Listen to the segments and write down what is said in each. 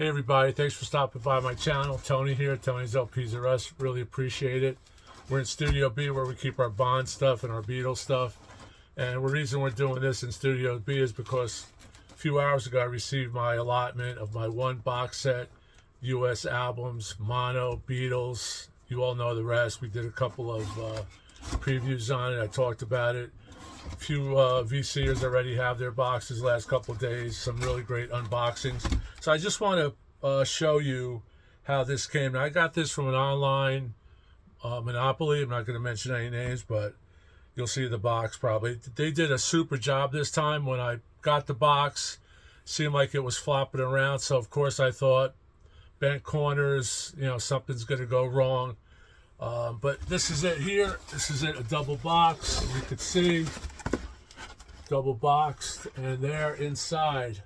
Hey everybody, thanks for stopping by my channel. Tony here, Tony's LPs R Us. Really appreciate it. We're in Studio B where we keep our Bond stuff and our Beatles stuff. And the reason we're doing this in Studio B is because a few hours ago I received my allotment of my one box set, US albums, mono, Beatles. You all know the rest. We did a couple of previews on it. I talked about it. A few VCers already have their boxes last couple of days. Some really great unboxings. So I just want to show you how this came. Now, I got this from an online monopoly. I'm not going to mention any names, but you'll see the box probably. They did a super job this time. When I got the box, seemed like it was flopping around. So of course I thought, bent corners, you know, something's going to go wrong. But this is it here. This is it, a double box. You can see double boxed, and there inside,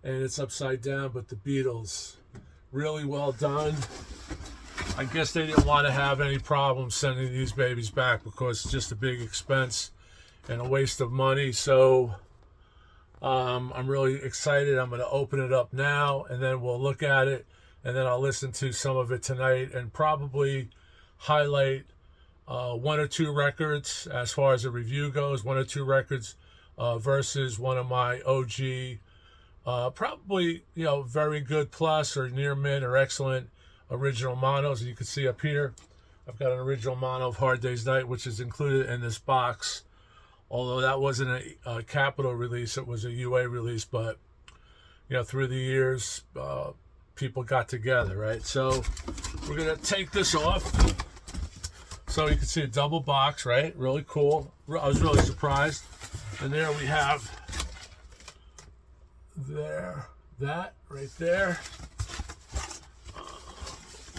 and it's upside down, but the Beatles, really well done. I guess they didn't want to have any problems sending these babies back because it's just a big expense and a waste of money. So I'm really excited. I'm going to open it up now, and then we'll look at it, and then I'll listen to some of it tonight and probably highlight one or two records as far as the review goes, one or two records versus one of my OG, probably, you know, very good plus or near mint or excellent original monos. You can see up here, I've got an original mono of Hard Day's Night, which is included in this box. Although that wasn't a Capitol release, it was a UA release, but, you know, through the years, people got together, right? So we're going to take this off. So you can see a double box, right? Really cool. I was really surprised. And there we have that right there.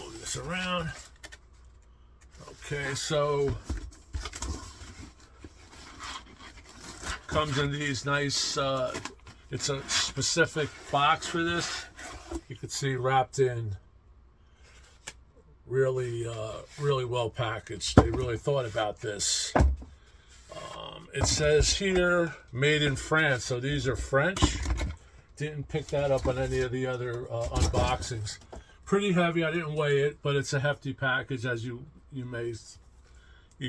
Move this around. Okay, so comes in these nice, it's a specific box for this. You can see wrapped in really well packaged. They really thought about this. It says here made in France, so these are French. Didn't pick that up on any of the other unboxings. Pretty heavy. I didn't weigh it, but it's a hefty package, as you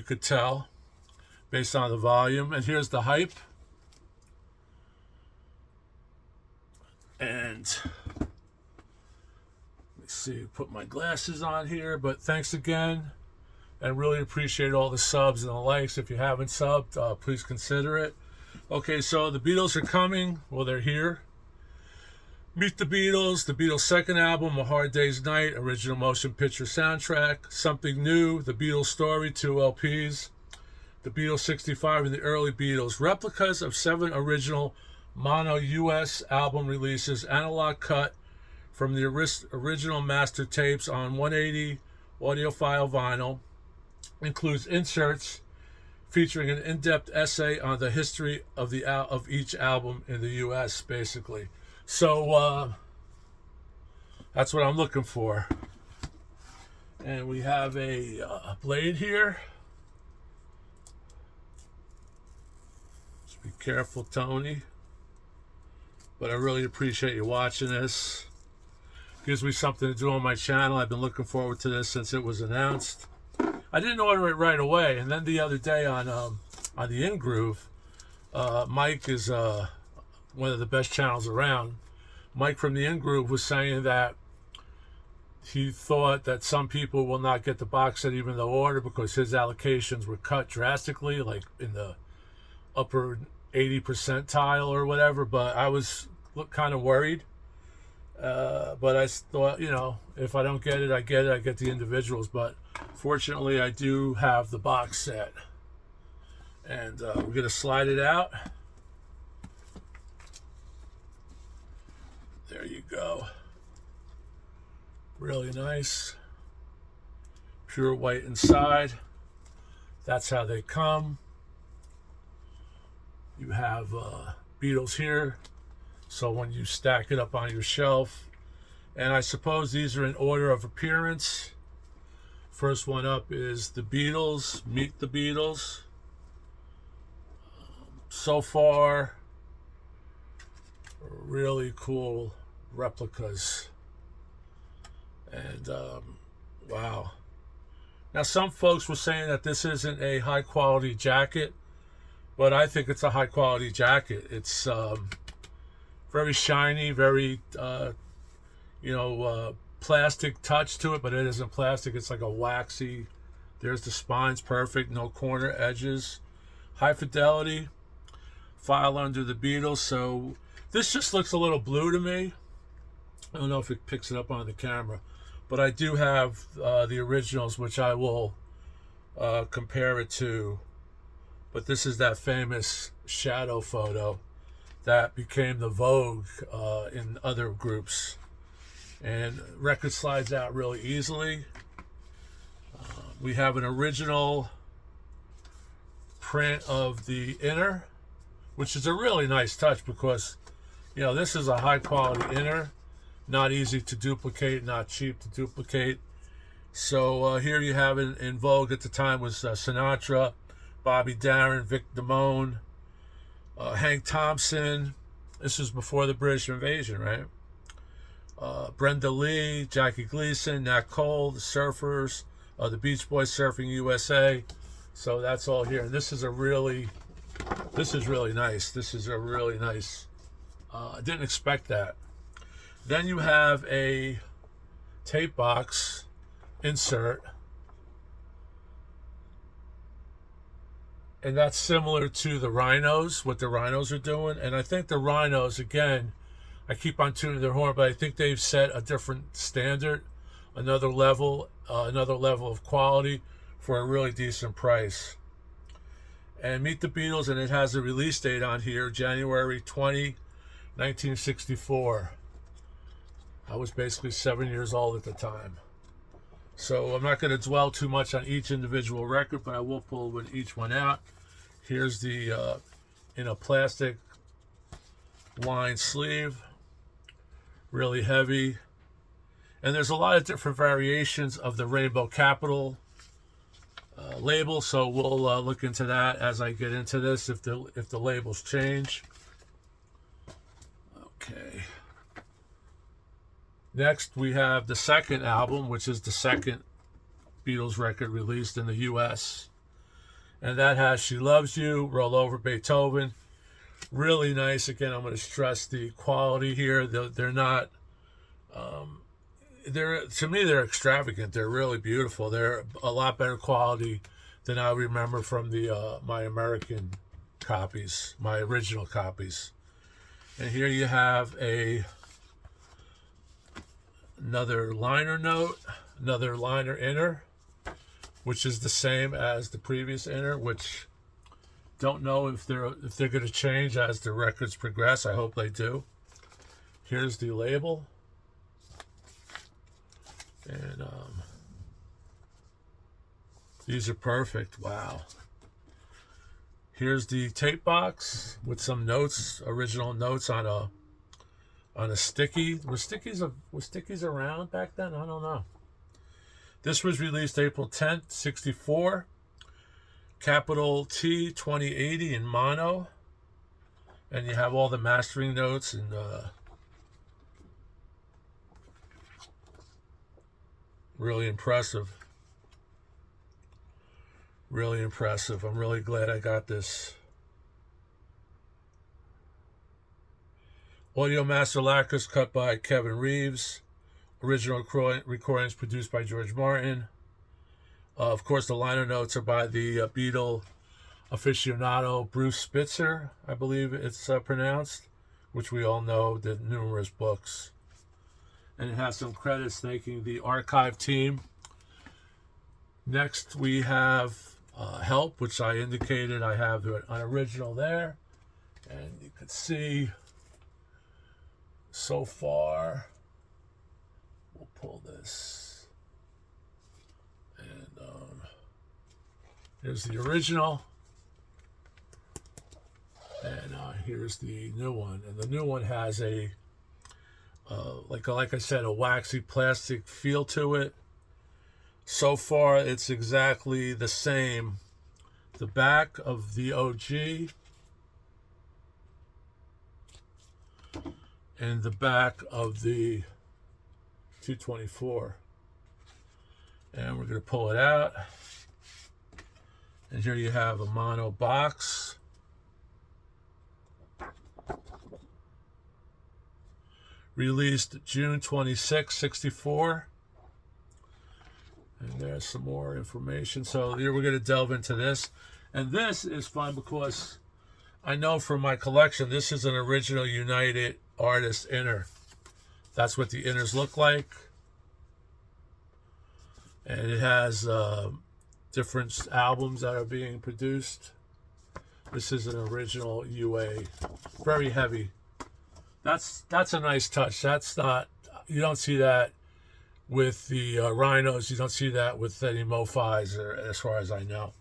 could tell based on the volume. And here's the hype. And let's see, put my glasses on here, but thanks again, and really appreciate all the subs and the likes. If you haven't subbed, please consider it. Okay, so the Beatles are coming. Well, they're here. Meet the Beatles' second album, A Hard Day's Night, original motion picture soundtrack. Something New, the Beatles Story, 2 LPs. The Beatles 65 and the Early Beatles. Replicas of 7 original mono US album releases, analog cut from the original master tapes on 180 audiophile vinyl. Includes inserts featuring an in-depth essay on the history of each album in the US, basically. So that's what I'm looking for. And we have a blade here. Just be careful, Tony. But I really appreciate you watching this. Gives me something to do on my channel. I've been looking forward to this since it was announced. I didn't order it right away, and then the other day on the In Groove, Mike is one of the best channels around. Mike from the In Groove was saying that he thought that some people will not get the box set even though ordered because his allocations were cut drastically, like in the upper 80 percentile or whatever. But I was kind of worried. But I thought, you know, if I don't get it, I get the individuals. But fortunately, I do have the box set. And we're going to slide it out. There you go. Really nice. Pure white inside. That's how they come. You have Beatles here. So when you stack it up on your shelf, and I suppose these are in order of appearance. First one up is the Beatles, Meet the Beatles. So far, really cool replicas. And wow. Now some folks were saying that this isn't a high quality jacket, but I think it's a high quality jacket. It's very shiny, very plastic touch to it, but it isn't plastic. It's like a waxy. There's the spine's perfect, no corner edges, high fidelity, file under the Beatles. So this just looks a little blue to me. I don't know if it picks it up on the camera, but I do have the originals, which I will compare it to. But this is that famous shadow photo that became the Vogue in other groups. And record slides out really easily. We have an original print of the inner, which is a really nice touch because, this is a high quality inner, not easy to duplicate, not cheap to duplicate. So here you have it in Vogue at the time was Sinatra, Bobby Darin, Vic Damone, Hank Thompson. This was before the British invasion, right? Brenda Lee, Jackie Gleason, Nat Cole, the Surfers, the Beach Boys Surfing USA. So that's all here. And this is really nice. This is a really nice. I didn't expect that. Then you have a tape box insert. And that's similar to the Rhinos, what the Rhinos are doing. And I think the Rhinos, again, I keep on tuning their horn, but I think they've set a different standard, another level of quality for a really decent price. And Meet the Beatles, and it has a release date on here, January 20, 1964. I was basically 7 years old at the time. So I'm not going to dwell too much on each individual record, but I will pull each one out. Here's the in a plastic lined sleeve, really heavy. And there's a lot of different variations of the Rainbow Capital label, so we'll look into that as I get into this, if the labels change. Okay. Next, we have the second album, which is the second Beatles record released in the U.S. And that has She Loves You, Roll Over Beethoven. Really nice. Again, I'm going to stress the quality here. They're not, to me, they're extravagant. They're really beautiful. They're a lot better quality than I remember from the my American copies, my original copies. And here you have another liner note, another liner inner, which is the same as the previous inner, which don't know if they're going to change as the records progress. I hope they do. Here's the label. And these are perfect. Wow. Here's the tape box with some notes, original notes on a sticky. Were stickies around back then? I don't know. This was released April 10th, 64. Capital T 2080 in mono. And you have all the mastering notes and really impressive. Really impressive. I'm really glad I got this. Audio master lacquers cut by Kevin Reeves. Original recordings produced by George Martin. Of course, the liner notes are by the Beatle aficionado Bruce Spitzer, I believe it's pronounced, which we all know, did numerous books. And it has some credits thanking the archive team. Next, we have Help, which I indicated I have an original there. And you can see so far, we'll pull this. And here's the original. And here's the new one. And the new one has a, like I said, a waxy plastic feel to it. So far, it's exactly the same. The back of the OG in the back of the 224. And we're going to pull it out. And here you have a mono box. Released June 26, 64. And there's some more information. So here we're going to delve into this. And this is fun because I know from my collection, this is an original United Artists inner. That's what the inners look like. And it has different albums that are being produced. This is an original UA. Very heavy. That's a nice touch. That's not, you don't see that with the Rhinos. You don't see that with any Mo-Fis, as far as I know.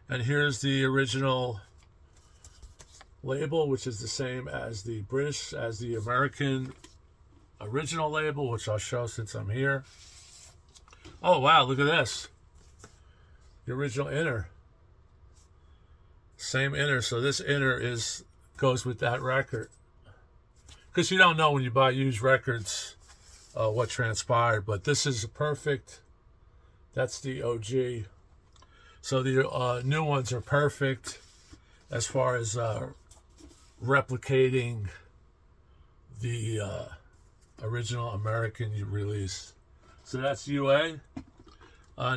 And here's the original label, which is the same as the British, as the American original label, which I'll show since I'm here. Oh wow, look at this. The original inner. Same inner, so this inner goes with that record. Because you don't know when you buy used records what transpired, but this is perfect. That's the OG. So the new ones are perfect as far as replicating the original American release. So that's UA.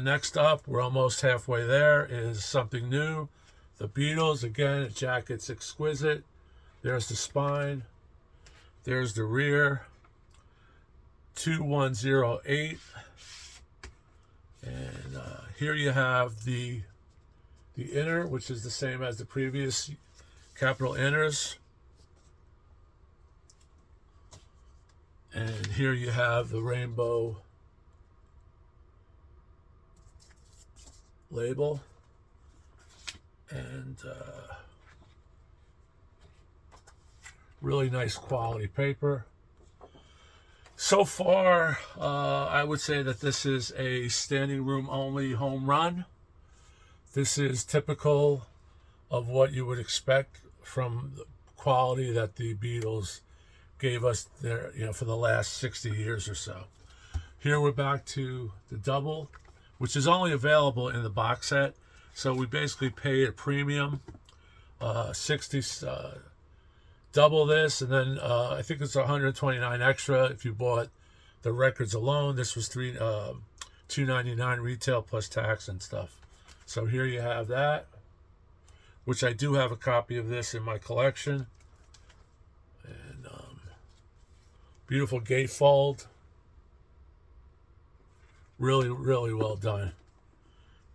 Next up, we're almost halfway there, is something new. The Beatles, again, the jacket's exquisite. There's the spine. There's the rear. 2108. And here you have the inner, which is the same as the previous capital inners. And here you have the rainbow label. And really nice quality paper. So far, I would say that this is a standing room only home run. This is typical of what you would expect from the quality that the Beatles gave us there, for the last 60 years or so. Here we're back to the double, which is only available in the box set. So we basically paid a premium, 60, double this, and then I think it's 129 extra if you bought the records alone. This was $2.99 retail plus tax and stuff. So here you have that, which I do have a copy of this in my collection. And beautiful gatefold. Really, really well done.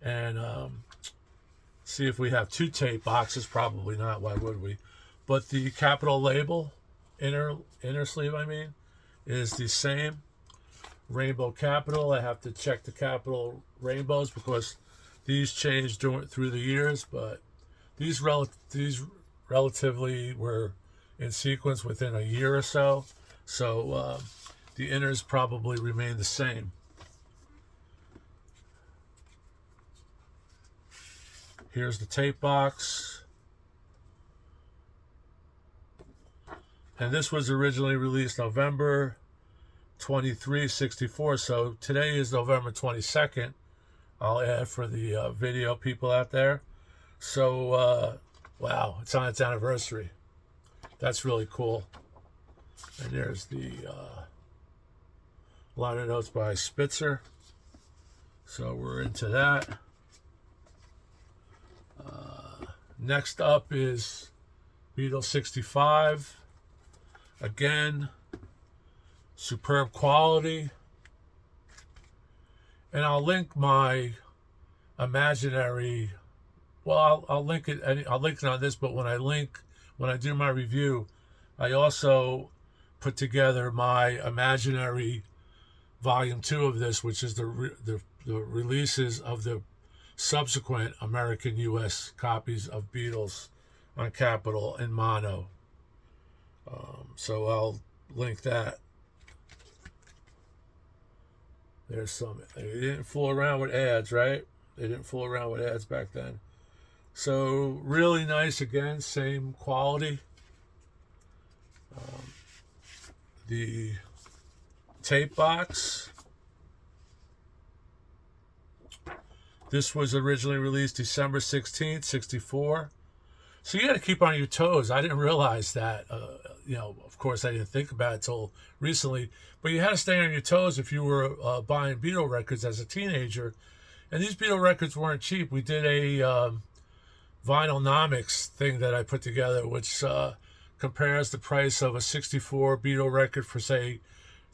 And see if we have two tape boxes. Probably not. Why would we? But the capital label, inner sleeve, is the same. Rainbow capital. I have to check the capital rainbows because these changed through the years, but these relatively were in sequence within a year or so. So the inners probably remain the same. Here's the tape box. And this was originally released November 23, 64. So today is November 22nd. I'll add for the video people out there. So, wow, it's on its anniversary. That's really cool. And there's the liner notes by Spitzer. So we're into that. Next up is Beatles 65. Again, superb quality. And I'll link my imaginary, well, I'll link it on this, but when I do my review, I also put together my imaginary volume 2 of this, which is the releases of the subsequent American US copies of Beatles on Capitol and mono. So I'll link that. There's some. They didn't fool around with ads, right? They didn't fool around with ads back then. So really nice. Again, same quality. the tape box. This was originally released December 16th, 64. So you got to keep on your toes. I didn't realize that. Of course, I didn't think about it until recently. But you had to stay on your toes if you were buying Beatle records as a teenager. And these Beatle records weren't cheap. We did a Vinyl-nomics thing that I put together, which compares the price of a 64 Beatle record for, say,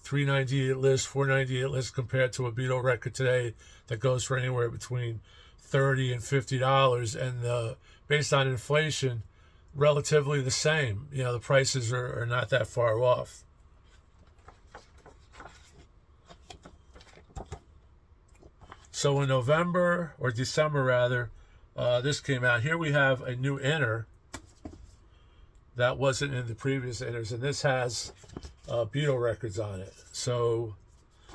$3.98 list, $4.98 list, compared to a Beatle record today that goes for anywhere between $30 and $50, and based on inflation, relatively the same. The prices are not that far off. So in November, or December rather, this came out. Here we have a new inner that wasn't in the previous inners, and this has Beatle records on it. So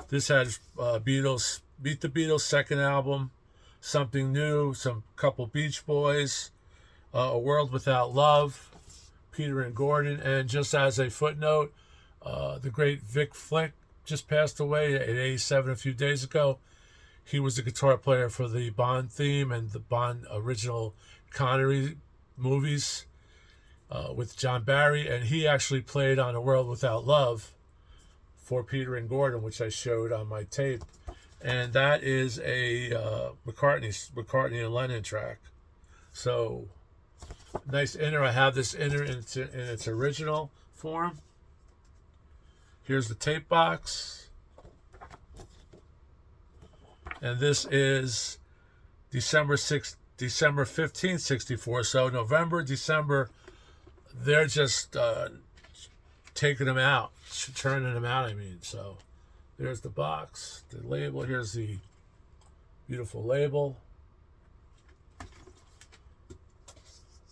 this has Beatles, Meet the Beatles second album, Something New, some couple Beach Boys, A World Without Love, Peter and Gordon, and just as a footnote, the great Vic Flick just passed away at 87 a few days ago. He was the guitar player for the Bond theme and the Bond original Connery movies with John Barry, and he actually played on A World Without Love for Peter and Gordon, which I showed on my tape. And that is a McCartney and Lennon track. So nice inner. I have this inner in its original form. Here's the tape box. And this is December 15th, 64. So November, December, they're just taking them out, churning them out, I mean. So there's the box, the label. Here's the beautiful label.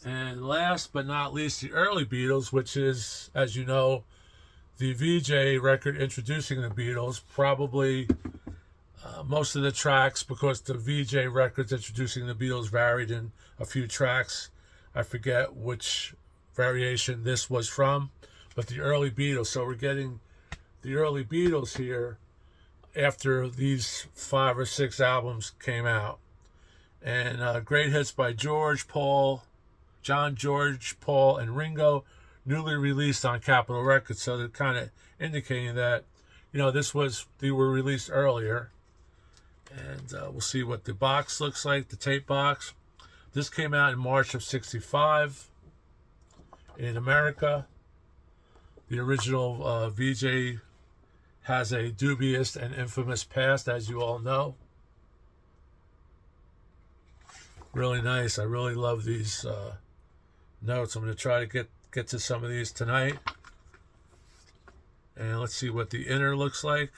And last but not least, the Early Beatles, which is, as you know, the VJ record introducing the Beatles. Probably most of the tracks, because the VJ records introducing the Beatles varied in a few tracks. I forget which variation this was from, but the Early Beatles. So we're getting the Early Beatles here after these 5 or 6 albums came out. And great hits by John, George, Paul, and Ringo, newly released on Capitol Records. So they're kind of indicating that, they were released earlier. And we'll see what the box looks like, the tape box. This came out in March of 65 in America. The original VJ has a dubious and infamous past, as you all know. Really nice. I really love these notes. I'm going to try to get to some of these tonight. And let's see what the inner looks like.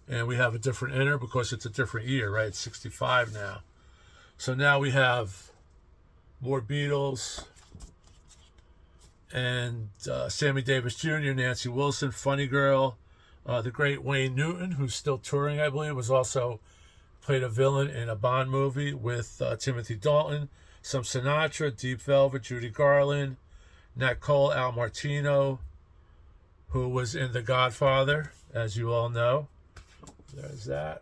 And we have a different inner because it's a different year, right? It's 65 now. So now we have more Beatles and Sammy Davis Jr., Nancy Wilson, Funny Girl, the great Wayne Newton, who's still touring, I believe, was also played a villain in a Bond movie with Timothy Dalton, some Sinatra, Deep Velvet, Judy Garland, Nat Cole, Al Martino, who was in The Godfather, as you all know. There's that.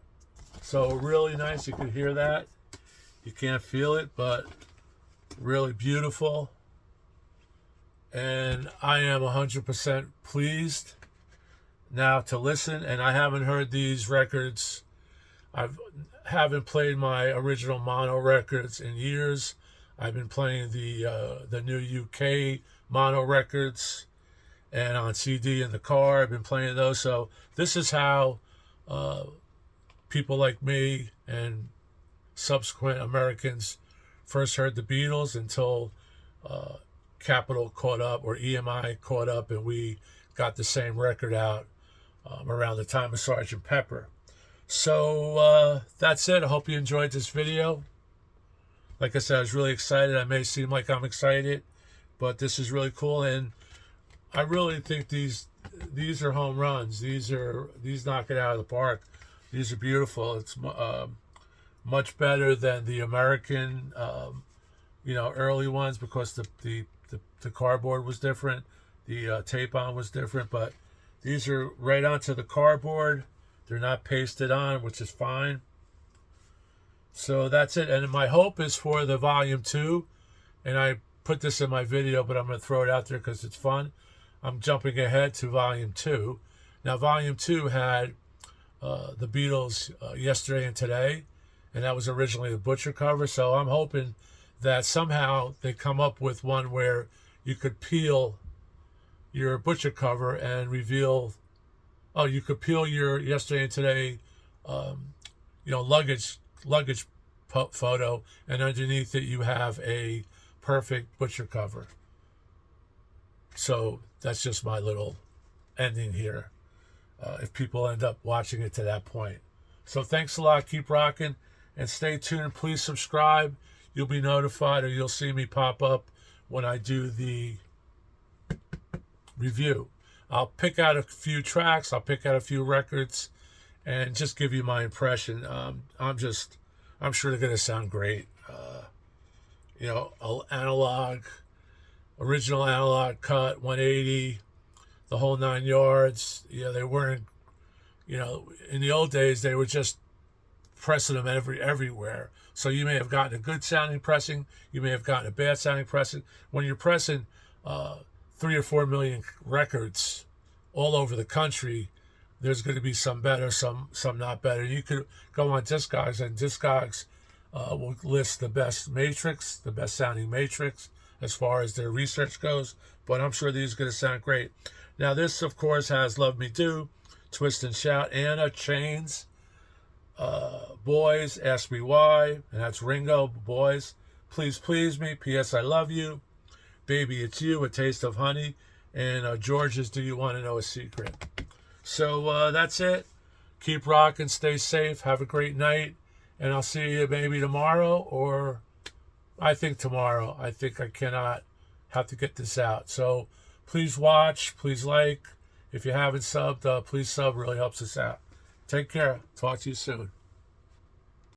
So really nice. You can hear that. You can't feel it, but really beautiful. And I am 100% pleased now to listen. And I haven't heard these records. I haven't played my original mono records in years. I've been playing the new UK mono records, and on CD in the car. I've been playing those. So this is how people like me and subsequent Americans first heard the Beatles, until Capitol caught up, or EMI caught up, and we got the same record out around the time of Sgt. Pepper. So that's it. I hope you enjoyed this video. Like I said, I was really excited. I may seem like I'm excited, but this is really cool, and I really think these are home runs. These knock it out of the park. These are beautiful. It's much better than the American, early ones, because the the cardboard was different, the tape on was different, but these are right onto the cardboard. They're not pasted on, which is fine. So that's it. And my hope is for the volume 2, and I put this in my video, but I'm going to throw it out there because it's fun. I'm jumping ahead to volume 2. Now, volume 2 had the Beatles Yesterday and Today, and that was originally the butcher cover. So I'm hoping that somehow they come up with one where you could peel your butcher cover and reveal, oh, you could peel your Yesterday and Today, luggage photo, and underneath it you have a perfect butcher cover. So that's just my little ending here, if people end up watching it to that point. So thanks a lot. Keep rocking and stay tuned. Please subscribe. You'll be notified, or you'll see me pop up when I do the review. I'll pick out a few tracks, I'll pick out a few records, and just give you my impression. I'm sure they're going to sound great. Analog, original analog cut, 180, the whole 9 yards. They weren't, in the old days, they were just pressing them everywhere. So you may have gotten a good sounding pressing, you may have gotten a bad sounding pressing. When you're pressing 3 or 4 million records all over the country, there's going to be some better, some not better. You could go on Discogs, and Discogs will list the best matrix, the best sounding matrix as far as their research goes, but I'm sure these are going to sound great. Now this, of course, has Love Me Do, Twist and Shout, Anna, Chains, Boys, Ask Me Why, and that's Ringo, Boys, Please Please Me, P.S. I Love You, Baby It's You, A Taste of Honey, and George's Do You Want to Know a Secret. So that's it. Keep rocking, stay safe, have a great night, and I'll see you maybe tomorrow, or I think tomorrow. I think I cannot have to get this out. So please watch, please like. If you haven't subbed, please sub, really helps us out. Take care. Talk to you soon.